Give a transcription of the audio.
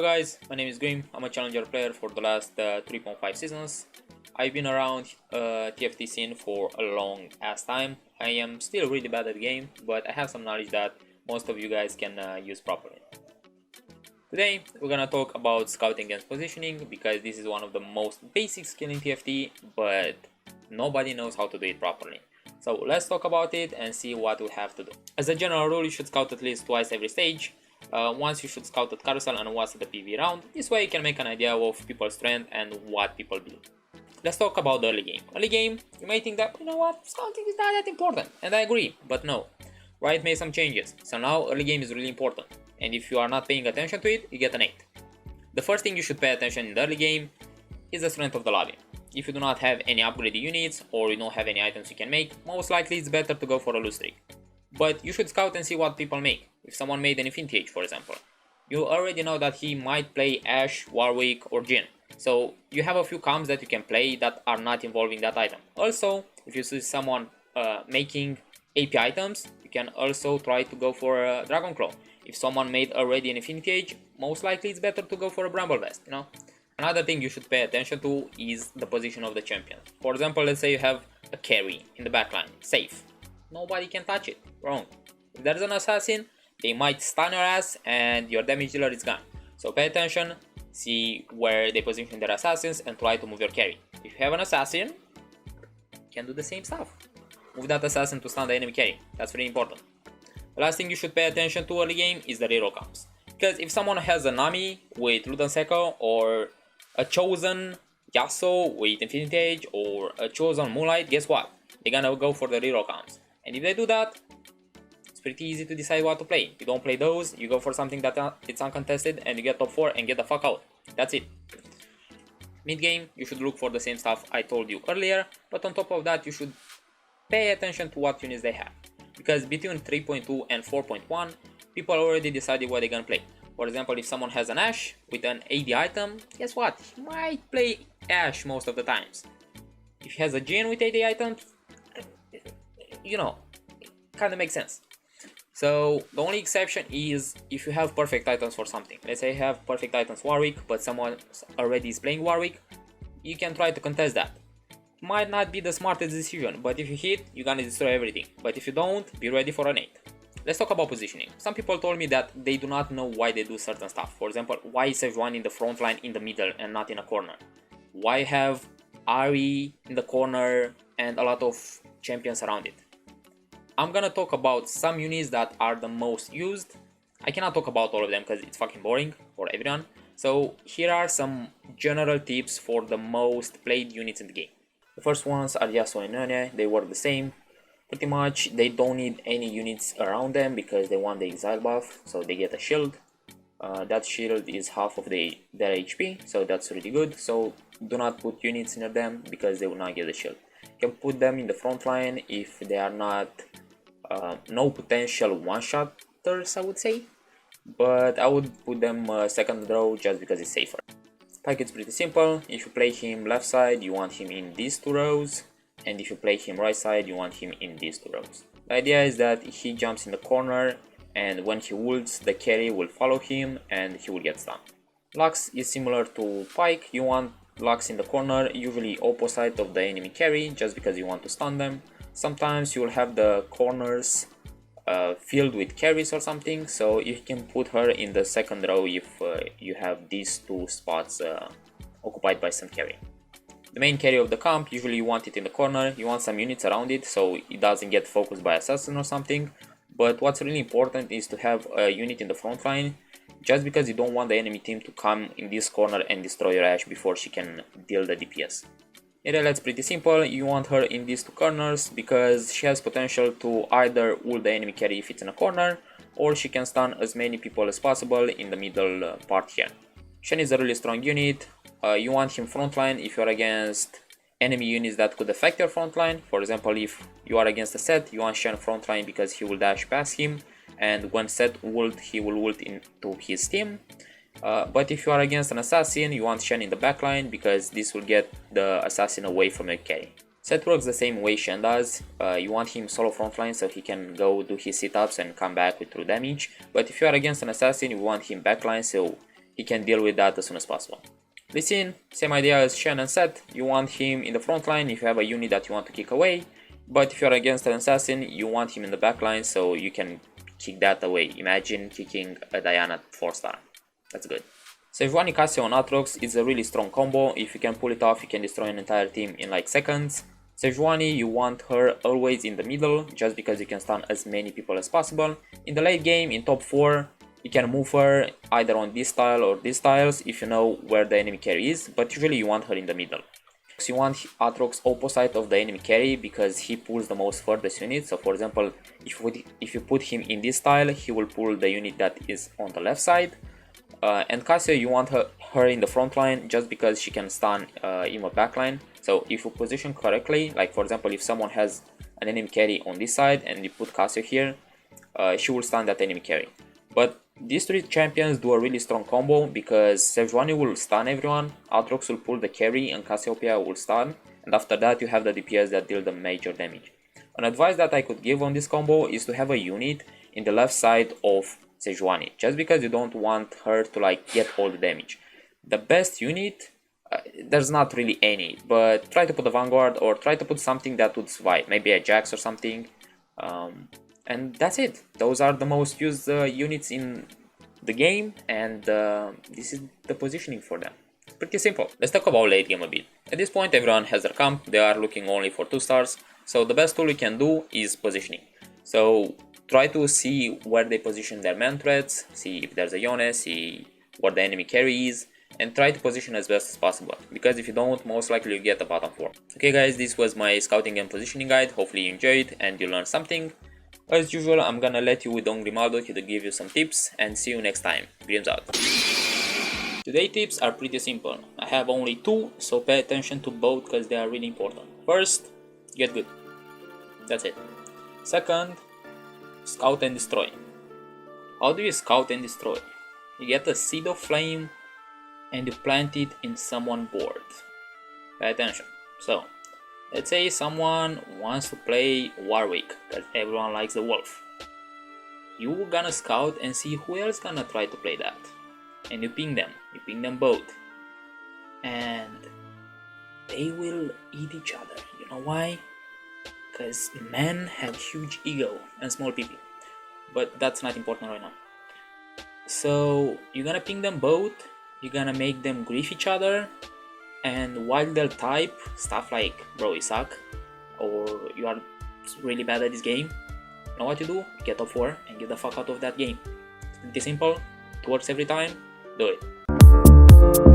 guys, my name is Grim. I'm a challenger player for the last 3.5 seasons. I've been around TFT scene for a long ass time. I am still really bad at the game, but I have some knowledge that most of you guys can use properly. Today we're gonna talk about scouting and positioning because this is one of the most basic skills in TFT, but nobody knows how to do it properly. So let's talk about it and see what we have to do. As a general rule, you should scout at least twice every stage. Once you should scout at carousel and once at the PV round. This way you can make an idea of people's strength and what people build. Let's talk about the early game. Early game, you may think that, you know what, scouting is not that important, and I agree, but no. Riot made some changes, so now early game is really important, and if you are not paying attention to it, you get an 8. The first thing you should pay attention in the early game is the strength of the lobby. If you do not have any upgraded units or you don't have any items you can make, most likely it's better to go for a loot streak. But you should scout and see what people make. If someone made an Infinity Age, for example, you already know that he might play Ashe, Warwick or Jhin. So you have a few comms that you can play that are not involving that item. Also, if you see someone making AP items, you can also try to go for a Dragon Claw. If someone made already an Infinity Age, most likely it's better to go for a Bramble Vest, you know. Another thing you should pay attention to is the position of the champion. For example, let's say you have a carry in the backline, safe. Nobody can touch it. Wrong. If there's an assassin, they might stun your ass and your damage dealer is gone. So pay attention, see where they position their assassins and try to move your carry. If you have an assassin, you can do the same stuff. Move that assassin to stun the enemy carry. That's very important. The last thing you should pay attention to early game is the reroll comps. Because if someone has a Nami with Luden Seko or a Chosen Yasuo with Infinity Age or a Chosen Moonlight, guess what? They're gonna go for the reroll comps. And if they do that, it's pretty easy to decide what to play. You don't play those, you go for something that it's uncontested and you get top 4 and get the fuck out. That's it. Mid game, you should look for the same stuff I told you earlier, but on top of that you should pay attention to what units they have. Because between 3.2 and 4.1, people already decided what they're gonna play. For example, if someone has an Ashe with an AD item, guess what? He might play Ashe most of the times. If he has a Jhin with AD items, you know, it kind of makes sense. So the only exception is if you have perfect items for something. Let's say you have perfect items Warwick, but someone already is playing Warwick, you can try to contest that. Might not be the smartest decision, but if you hit, you're gonna destroy everything. But if you don't, be ready for an 8. Let's talk about positioning. Some people told me that they do not know why they do certain stuff. For example, why is everyone in the front line in the middle and not in a corner? Why have Ahri in the corner and a lot of champions around it? I'm gonna talk about some units that are the most used. I cannot talk about all of them because it's fucking boring for everyone. So here are some general tips for the most played units in the game. The first ones are Yasuo and None. They work the same. Pretty much they don't need any units around them because they want the exile buff, so they get a shield. That shield is half of their HP, so that's really good. So do not put units near them because they will not get the shield. You can put them in the front line if they are not no potential one-shotters, I would say, but I would put them second row just because it's safer. Spike is pretty simple. If you play him left side, you want him in these 2 rows, and if you play him right side, you want him in these 2 rows. The idea is that he jumps in the corner, and when he ults, the carry will follow him and he will get stunned. Lux is similar to Pike. You want Lux in the corner, usually opposite of the enemy carry, just because you want to stun them. Sometimes you will have the corners filled with carries or something, so you can put her in the second row if you have these 2 spots occupied by some carry. The main carry of the comp, usually you want it in the corner, you want some units around it so it doesn't get focused by assassin or something, but what's really important is to have a unit in the front line, just because you don't want the enemy team to come in this corner and destroy your Ashe before she can deal the DPS. Irelia pretty simple. You want her in these 2 corners because she has potential to either ult the enemy carry if it's in a corner, or she can stun as many people as possible in the middle part here. Shen is a really strong unit. You want him frontline if you're against enemy units that could affect your frontline. For example, if you are against a Set, you want Shen frontline because he will dash past him, and when Set ult, he will ult into his team. But if you are against an assassin, you want Shen in the backline because this will get the assassin away from your carry. Set works the same way Shen does. You want him solo frontline so he can go do his sit-ups and come back with true damage. But if you are against an assassin, you want him backline so he can deal with that as soon as possible. Lee Sin, same idea as Shannon said, you want him in the front line if you have a unit that you want to kick away, but if you're against an assassin, you want him in the back line so you can kick that away. Imagine kicking a Diana 4-star. That's good. Sejuani Cassio on Aatrox is a really strong combo. If you can pull it off, you can destroy an entire team in like seconds. Sejuani, you want her always in the middle, just because you can stun as many people as possible. In the late game, in top 4, you can move her either on this tile or these tiles if you know where the enemy carry is, but usually you want her in the middle. You want Aatrox opposite of the enemy carry because he pulls the most furthest unit. So for example, if you put him in this tile, he will pull the unit that is on the left side. And Cassio, you want her in the front line just because she can stun Emo backline. So if you position correctly, like for example, if someone has an enemy carry on this side and you put Cassio here, she will stun that enemy carry. But these three champions do a really strong combo because Sejuani will stun everyone, Aatrox will pull the carry and Cassiopeia will stun, and after that you have the DPS that deal the major damage. An advice that I could give on this combo is to have a unit in the left side of Sejuani, just because you don't want her to like get all the damage. The best unit, there's not really any, but try to put a Vanguard or try to put something that would survive, maybe a Jax or something. And that's it. Those are the most used units in the game, and this is the positioning for them. It's pretty simple. Let's talk about late game a bit. At this point everyone has their camp, they are looking only for 2 stars, so the best tool you can do is positioning. So try to see where they position their main threats, see if there's a Yone, see what the enemy carry is, and try to position as best as possible, because if you don't, most likely you get a bottom 4. Okay guys, this was my scouting and positioning guide, hopefully you enjoyed and you learned something. As usual, I'm gonna let you with Don Grimaldo to give you some tips, and see you next time. Dreams out. Today's tips are pretty simple. I have only 2, so pay attention to both because they are really important. First, get good. That's it. Second, scout and destroy. How do you scout and destroy? You get a seed of flame and you plant it in someone's board. Pay attention. So, let's say someone wants to play Warwick because everyone likes the wolf. You gonna scout and see who else gonna try to play that. And you ping them both. And they will eat each other. You know why? Because men have huge ego and small people. But that's not important right now. So you're gonna ping them both, you're gonna make them grief each other, and while they'll type stuff like bro you suck or you are really bad at this game, you know what you do? Get top 4 and get the fuck out of that game. It's pretty simple, it works every time, do it.